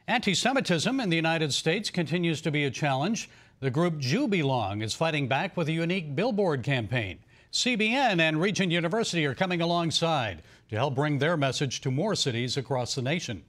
Anti-Semitism in the United States continues to be a challenge. The group Jew Belong is fighting back with a unique billboard campaign. CBN and Regent University are coming alongside to help bring their message to more cities across the nation.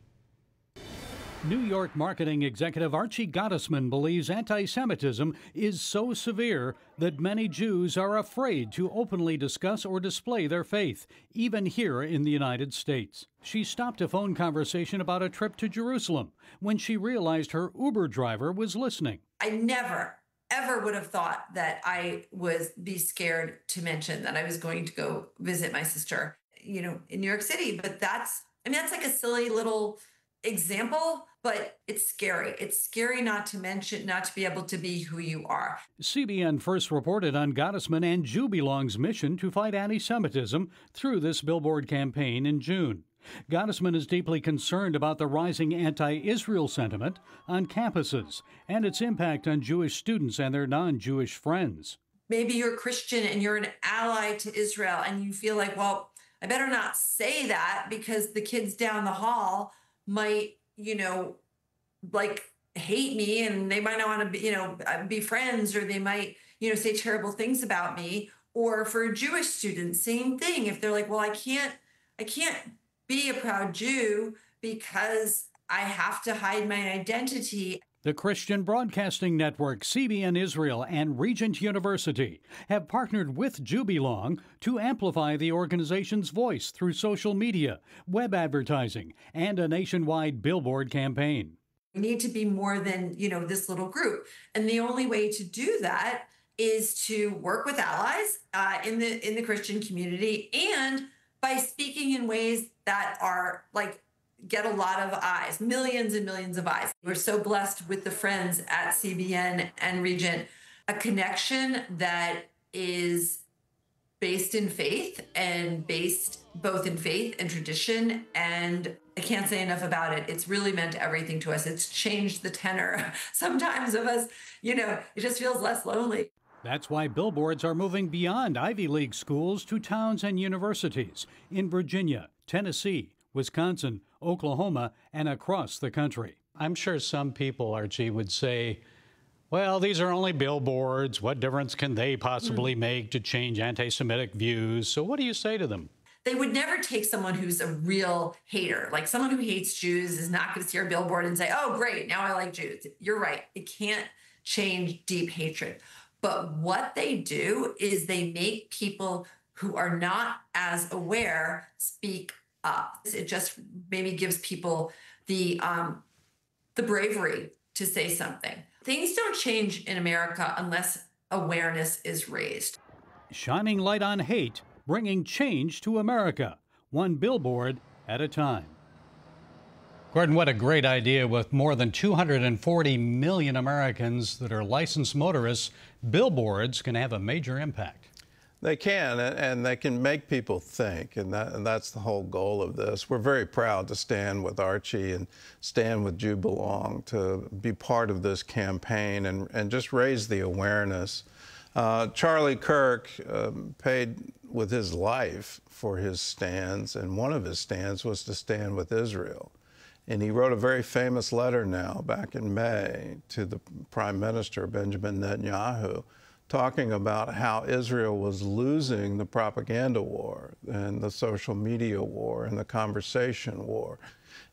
New York marketing executive Archie Gottesman believes anti-Semitism is so severe that many Jews are afraid to openly discuss or display their faith, even here in the United States. She stopped a phone conversation about a trip to Jerusalem when she realized her Uber driver was listening. I never, ever would have thought that I would be scared to mention that I was going to go visit my sister, in New York City. But that's like a silly little example, but it's scary. It's scary not to mention, not to be able to be who you are. CBN first reported on Gottesman and Jew Belong's mission to fight anti-Semitism through this billboard campaign in June. Gottesman is deeply concerned about the rising anti-Israel sentiment on campuses and its impact on Jewish students and their non-Jewish friends. Maybe you're Christian and you're an ally to Israel and you feel like, well, I better not say that because the kids down the hall might, hate me and they might not want to be friends, or they might, say terrible things about me. Or for Jewish students, same thing. If they're like, well, I can't be a proud Jew because I have to hide my identity. The Christian Broadcasting Network, CBN Israel, and Regent University have partnered with Jew Belong to amplify the organization's voice through social media, web advertising, and a nationwide billboard campaign. We need to be more than, this little group. And the only way to do that is to work with allies in the Christian community, and by speaking in ways that are get a lot of eyes, millions and millions of eyes. We're so blessed with the friends at CBN and Regent, a connection that is based in faith and based both in faith and tradition. And I can't say enough about it. It's really meant everything to us. It's changed the tenor sometimes of us, it just feels less lonely. That's why billboards are moving beyond Ivy League schools to towns and universities in Virginia, Tennessee, Wisconsin, Oklahoma, and across the country. I'm sure some people, Archie, would say, well, these are only billboards. What difference can they possibly make to change anti-Semitic views? So what do you say to them? They would never take someone who's a real hater. Like someone who hates Jews is not going to see our billboard and say, oh, great, now I like Jews. You're right. It can't change deep hatred. But what they do is they make people who are not as aware speak up. It just maybe gives people the bravery to say something. Things don't change in America unless awareness is raised. Shining light on hate, bringing change to America, one billboard at a time. Gordon, what a great idea. With more than 240 million Americans that are licensed motorists, billboards can have a major impact. They can, and they can make people think, and that's the whole goal of this. We're very proud to stand with Archie and stand with Jew Belong to be part of this campaign and just raise the awareness. Charlie Kirk paid with his life for his stands, and one of his stands was to stand with Israel. And he wrote a very famous letter now back in May to the Prime Minister, Benjamin Netanyahu, talking about how Israel was losing the propaganda war and the social media war and the conversation war.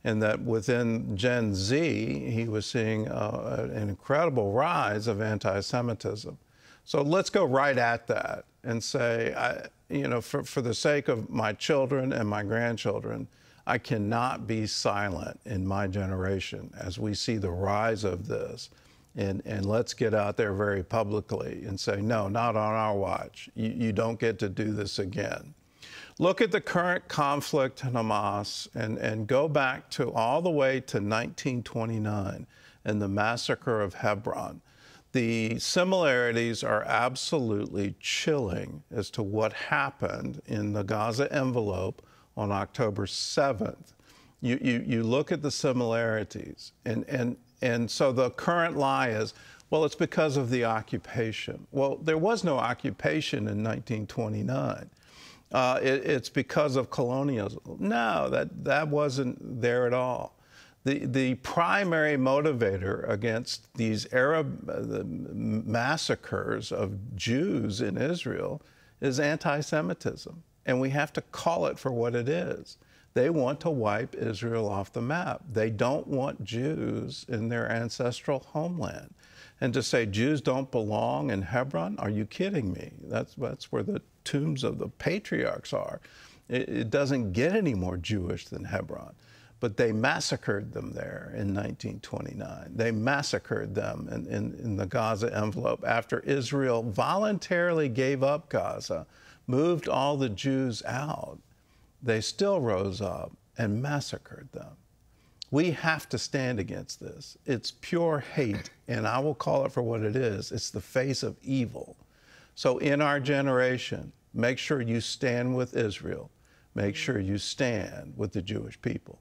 And that within Gen Z, he was seeing an incredible rise of anti-Semitism. So let's go right at that and say, for the sake of my children and my grandchildren, I cannot be silent in my generation as we see the rise of this. And let's get out there very publicly and say, no, not on our watch. You don't get to do this again. Look at the current conflict in Hamas and go back to all the way to 1929 and the massacre of Hebron. The similarities are absolutely chilling as to what happened in the Gaza envelope on October 7th. You look at the similarities, and so the current lie is, well, it's because of the occupation. Well, there was no occupation in 1929. It's because of colonialism. No, that wasn't there at all. The primary motivator against these Arab massacres of Jews in Israel is anti-Semitism. And we have to call it for what it is. They want to wipe Israel off the map. They don't want Jews in their ancestral homeland. And to say Jews don't belong in Hebron, are you kidding me? That's where the tombs of the patriarchs are. It doesn't get any more Jewish than Hebron. But they massacred them there in 1929. They massacred them in the Gaza envelope after Israel voluntarily gave up Gaza, moved all the Jews out. They still rose up and massacred them. We have to stand against this. It's pure hate, and I will call it for what it is. It's the face of evil. So in our generation, make sure you stand with Israel. Make sure you stand with the Jewish people.